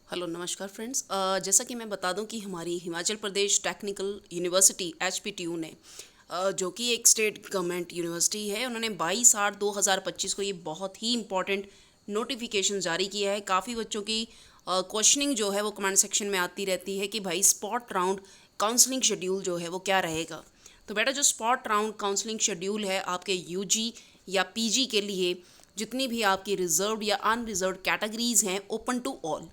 Hello नमस्कार friends. जैसा कि मैं बता दूं कि हमारी Himachal Pradesh technical university HPTU ने जो कि एक स्टेट गवर्नमेंट यूनिवर्सिटी है, उन्होंने 22/8/2025 को ये बहुत ही इम्पॉर्टेंट नोटिफिकेशन जारी किया है। काफ़ी बच्चों की क्वेश्चनिंग जो है वो कमेंट सेक्शन में आती रहती है कि भाई स्पॉट राउंड काउंसलिंग शेड्यूल जो है वो क्या रहेगा। तो बेटा जो स्पॉट राउंड काउंसलिंग शेड्यूल है आपके यूजी या पीजी के लिए, जितनी भी आपकी रिजर्व्ड या अनरिजर्व्ड कैटेगरीज हैं, ओपन टू ऑल।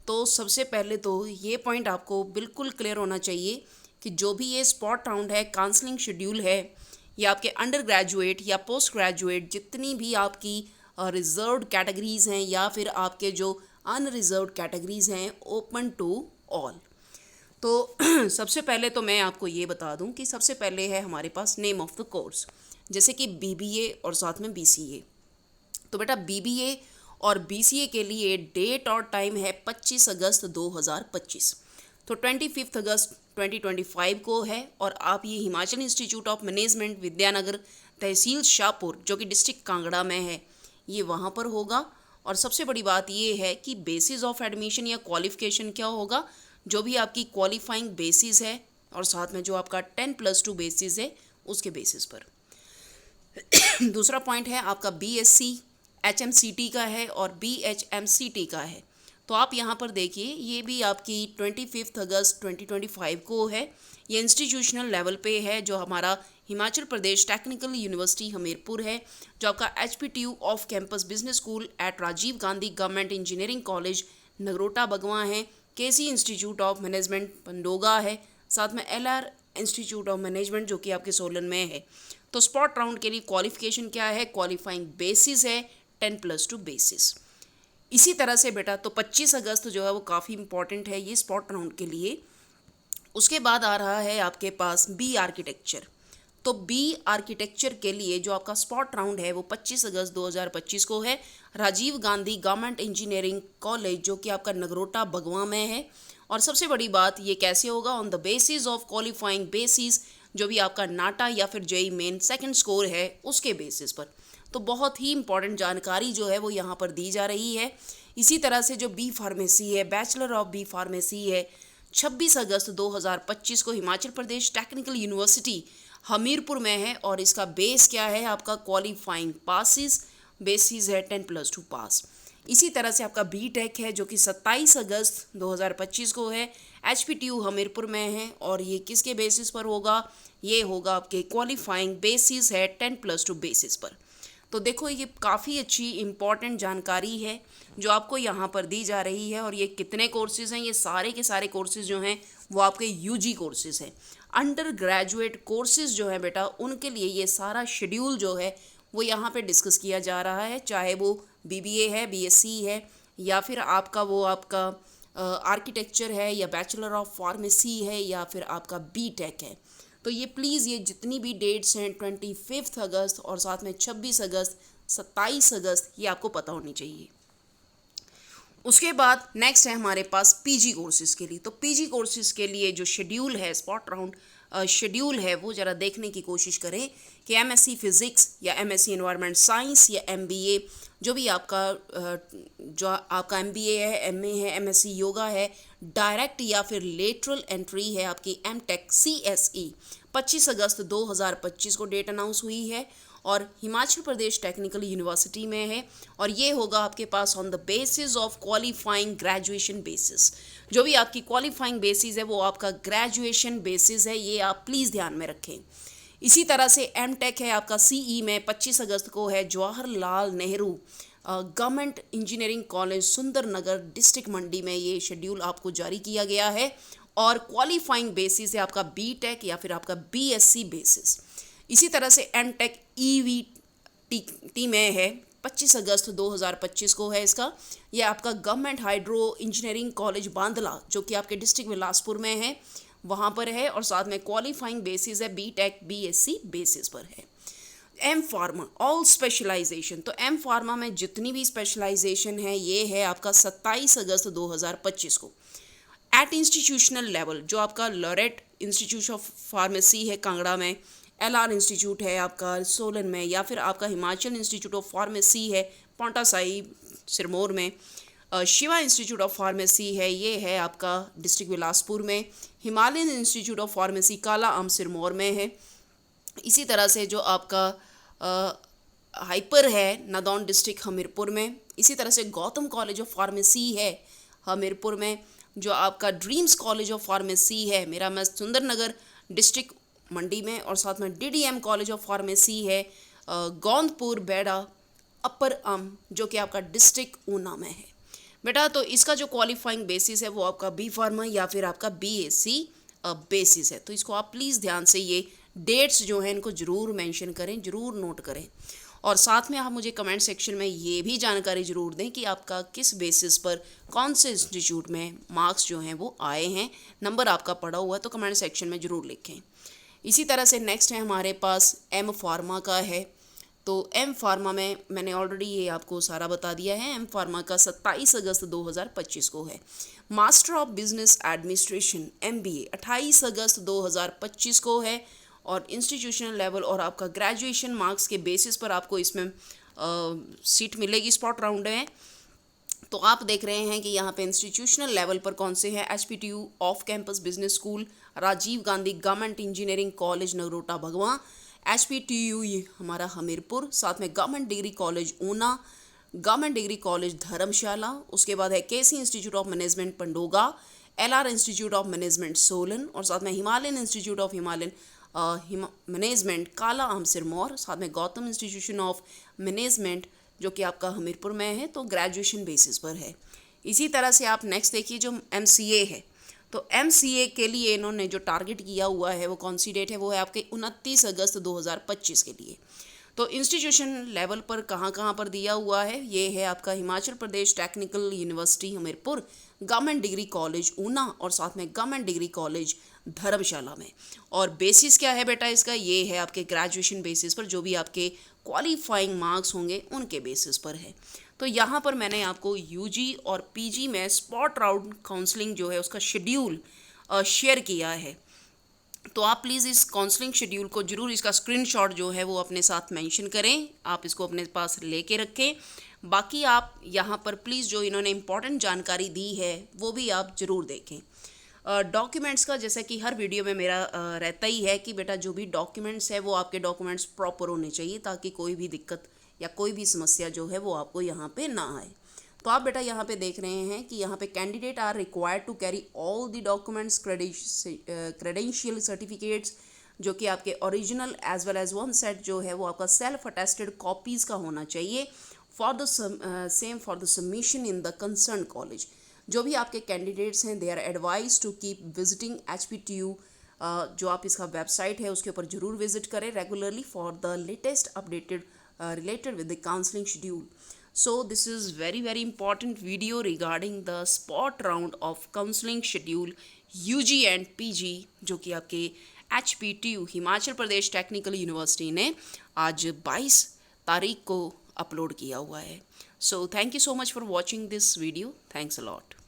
तो सबसे पहले तो ये पॉइंट आपको बिल्कुल क्लियर होना चाहिए कि जो भी ये स्पॉट राउंड है, काउंसलिंग शेड्यूल है, या आपके अंडर ग्रेजुएट या पोस्ट ग्रेजुएट जितनी भी आपकी रिजर्व्ड कैटेगरीज हैं या फिर आपके जो अनरिजर्व्ड कैटेगरीज हैं, ओपन टू ऑल। तो सबसे पहले तो मैं आपको ये बता दूं कि सबसे पहले है हमारे पास नेम ऑफ द कोर्स, जैसे कि BBA और साथ में BCA। तो बेटा BBA और BCA के लिए डेट और टाइम है 25 अगस्त 2025। तो 25 अगस्त 2025 को है, और आप ये Himachal institute of management Vidyanagar, तहसील शाहपुर, जो कि डिस्ट्रिक्ट कांगड़ा में है, ये वहाँ पर होगा। और सबसे बड़ी बात ये है कि बेसिस ऑफ एडमिशन या क्वालिफिकेशन क्या होगा, जो भी आपकी क्वालिफाइंग बेसिस है और साथ में जो आपका 10+2 बेसिस है उसके बेसिस पर। दूसरा पॉइंट है आपका BSc HMCT का है और BHMCT का है। तो आप यहाँ पर देखिए, ये भी आपकी 25 अगस्त 2025 को है। ये इंस्टीट्यूशनल लेवल पे है, जो हमारा हिमाचल प्रदेश टेक्निकल यूनिवर्सिटी हमीरपुर है, जो आपका HPTU of campus business school at Rajiv Gandhi government engineering college Nagrota Bagwan है, KC institute of management Pandoga है, साथ में LR इंस्टीट्यूट ऑफ मैनेजमेंट जो कि आपके सोलन में है। तो स्पॉट राउंड के लिए क्वालिफिकेशन क्या है, क्वालिफाइंग बेसिस है 10+2 बेसिस। इसी तरह से बेटा तो 25 अगस्त जो है वो काफ़ी इंपॉर्टेंट है ये स्पॉट राउंड के लिए। उसके बाद आ रहा है आपके पास B आर्किटेक्चर। तो B आर्किटेक्चर के लिए जो आपका स्पॉट राउंड है वो 25 अगस्त 2025 को है, Rajiv Gandhi government engineering college, जो कि आपका नगरोटा बगवां में है। और सबसे बड़ी बात ये कैसे होगा, on the basis of qualifying basis, जो भी आपका नाटा या फिर जेई मेन सेकंड स्कोर है उसके बेसिस पर। तो बहुत ही इंपॉर्टेंट जानकारी जो है वो यहाँ पर दी जा रही है। इसी तरह से जो B फार्मेसी है, बैचलर ऑफ B फार्मेसी है, 26 अगस्त 2025 को हिमाचल प्रदेश टेक्निकल यूनिवर्सिटी हमीरपुर में है, और इसका बेस क्या है, आपका क्वालिफाइंग पासिस बेसिस है 10+2 पास। इसी तरह से आपका BTech है, जो कि 27 अगस्त 2025 को है, HPTU हमीरपुर में है, और ये किसके बेसिस पर होगा, ये होगा आपके क्वालिफाइंग बेसिस है 10+2 बेसिस पर। तो देखो, ये काफ़ी अच्छी इम्पॉर्टेंट जानकारी है जो आपको यहाँ पर दी जा रही है। और ये कितने कोर्सेज़ हैं, ये सारे के सारे कोर्सेज़ जो हैं वो आपके UG कोर्सेज़ हैं। अंडर ग्रेजुएट कोर्सेज़ जो हैं बेटा, उनके लिए ये सारा शेड्यूल जो है वो यहाँ पे डिस्कस किया जा रहा है, चाहे वो BBA है, BSc है, या फिर आपका वो आपका आर्किटेक्चर है, या बैचलर ऑफ फार्मेसी है, या फिर आपका BTech है। तो ये प्लीज़ ये जितनी भी डेट्स हैं 25 अगस्त और साथ में 26 अगस्त, 27 अगस्त, ये आपको पता होनी चाहिए। उसके बाद नेक्स्ट है हमारे पास PG कोर्सेज़ के लिए। तो PG कोर्सेज़ के लिए जो शेड्यूल है, स्पॉट राउंड शेड्यूल है, वो ज़रा देखने की कोशिश करें कि MSc फिज़िक्स या MSc एनवायरनमेंट साइंस या MBA, जो भी आपका MBA है, MA है, MSc योगा है, डायरेक्ट या फिर लेटरल एंट्री है आपकी MTech CSE, 25 अगस्त 2025 को डेट अनाउंस हुई है, और हिमाचल प्रदेश टेक्निकल यूनिवर्सिटी में है। और ये होगा आपके pass on the basis of qualifying graduation basis. जो भी आपकी क्वालिफाइंग बेसिस है वो आपका ग्रेजुएशन बेसिस है, ये आप प्लीज़ ध्यान में रखें। इसी तरह से MTech है आपका CE में 25 अगस्त को है, Jawaharlal Nehru government engineering college Sundernagar district Mandi में ये शेड्यूल आपको जारी किया गया है। और क्वालिफाइंग बेसिस है आपका BTech या फिर आपका BSc बेसिस। इसी तरह से MTech EVT में है, 25 अगस्त 2025 को है इसका। यह आपका गवर्नमेंट हाइड्रो इंजीनियरिंग कॉलेज बांदला, जो कि आपके डिस्ट्रिक्ट बिलासपुर में है, वहाँ पर है, और साथ में क्वालिफाइंग बेसिस है BTech BSc बेसिस पर है। M pharma all specialization. तो M फार्मा में जितनी भी स्पेशलाइजेशन है ये है आपका 27 अगस्त 2025 को एट इंस्टीट्यूशनल लेवल, जो आपका लॉरेट इंस्टीट्यूट ऑफ फार्मेसी है कांगड़ा में, LR इंस्टीट्यूट है आपका सोलन में, या फिर आपका हिमाचल इंस्टीट्यूट ऑफ फार्मेसी है पांवटा साहिब सिरमौर में, शिवा इंस्टीट्यूट ऑफ फार्मेसी है, ये है आपका डिस्ट्रिक्ट बिलासपुर में। हिमालयन इंस्टीट्यूट ऑफ फार्मेसी काला आम सिरमौर में है। इसी तरह से जो आपका हाइपर है नादौन डिस्ट्रिक्ट हमीरपुर में। इसी तरह से गौतम कॉलेज ऑफ फार्मेसी है हमीरपुर में। जो आपका ड्रीम्स कॉलेज ऑफ फार्मेसी है मेरा मैं सुंदरनगर डिस्ट्रिक्ट मंडी में। और साथ में डीडीएम कॉलेज ऑफ फार्मेसी है गोंदपुर बेड़ा अपर जो कि आपका डिस्ट्रिक्ट ऊना में है। बेटा तो इसका जो क्वालिफाइंग बेसिस है वो आपका बी फार्मा या फिर आपका बीएससी बेसिस है। तो इसको आप प्लीज़ ध्यान से ये डेट्स जो हैं इनको ज़रूर मेंशन करें, ज़रूर नोट करें। और साथ में आप मुझे कमेंट सेक्शन में ये भी जानकारी ज़रूर दें कि आपका किस बेसिस पर कौन से इंस्टीट्यूट में मार्क्स जो हैं वो आए हैं, नंबर आपका पड़ा हुआ है तो कमेंट सेक्शन में ज़रूर लिखें। इसी तरह से नेक्स्ट है हमारे पास एम फार्मा का है। तो एम फार्मा में मैंने ऑलरेडी ये आपको सारा बता दिया है। एम फार्मा का 27 अगस्त 2025 को है। Master of business administration MBA 28 अगस्त 2025 को है। और इंस्टीट्यूशनल लेवल और आपका ग्रेजुएशन मार्क्स के बेसिस पर आपको इसमें सीट मिलेगी स्पॉट राउंड में। तो आप देख रहे हैं कि यहाँ पे इंस्टीट्यूशनल लेवल पर कौन से हैं। HPTU of campus business school, Rajiv Gandhi government engineering college Nagrota Bhagwan, HPTU ये हमारा हमीरपुर, साथ में government degree college Una, government degree college Dharamshala. उसके बाद है KC institute of management Pandoga, LR institute of management Solan, और साथ में Himalayan institute of Himalayan management Kala Amb Sirmaur, साथ में गौतम इंस्टीट्यूशन ऑफ मैनेजमेंट जो कि आपका हमीरपुर में है। तो ग्रेजुएशन बेसिस पर है। इसी तरह से आप नेक्स्ट देखिए जो MCA है। तो MCA के लिए इन्होंने जो टारगेट किया हुआ है वो कौन सी डेट है, वो है आपके 29 अगस्त 2025 के लिए। तो इंस्टीट्यूशन लेवल पर कहाँ कहाँ पर दिया हुआ है, ये है आपका Himachal Pradesh technical university Hamirpur, government degree college Una, और साथ में गवर्नमेंट डिग्री कॉलेज धर्मशाला में। और बेसिस क्या है बेटा इसका, ये है आपके ग्रेजुएशन बेसिस पर, जो भी आपके क्वालिफाइंग मार्क्स होंगे उनके बेसिस पर है। तो यहाँ पर मैंने आपको UG और PG में स्पॉट राउंड काउंसलिंग जो है उसका शेड्यूल शेयर किया है। तो आप प्लीज़ इस काउंसलिंग शेड्यूल को ज़रूर, इसका स्क्रीनशॉट जो है वो अपने साथ मेंशन करें, आप इसको अपने पास लेके रखें। बाकी आप यहाँ पर प्लीज़ जो इन्होंने इम्पॉर्टेंट जानकारी दी है वो भी आप ज़रूर देखें। डॉक्यूमेंट्स का जैसा कि हर वीडियो में मेरा रहता ही है कि बेटा जो भी डॉक्यूमेंट्स है वो आपके डॉक्यूमेंट्स प्रॉपर होने चाहिए ताकि कोई भी दिक्कत या कोई भी समस्या जो है वो आपको यहाँ पे ना आए। तो आप बेटा यहाँ पे देख रहे हैं कि यहाँ पे candidate are required to carry all the documents credential certificates जो कि आपके original as well as one set जो है वो आपका सेल्फ अटेस्टेड कॉपीज़ का होना चाहिए for the same for the submission in the concern college. जो भी आपके कैंडिडेट्स हैं they are advise to keep visiting HPTU, जो आप इसका वेबसाइट है उसके ऊपर ज़रूर विजिट करें regularly for the latest updated related with the counseling schedule. So this is very important video regarding the spot round of counseling schedule UG and PG जो कि आपके HPTU Himachal Pradesh technical university ने आज 22 तारीख को अपलोड किया हुआ है। So thank you so much for watching this video. Thanks a lot.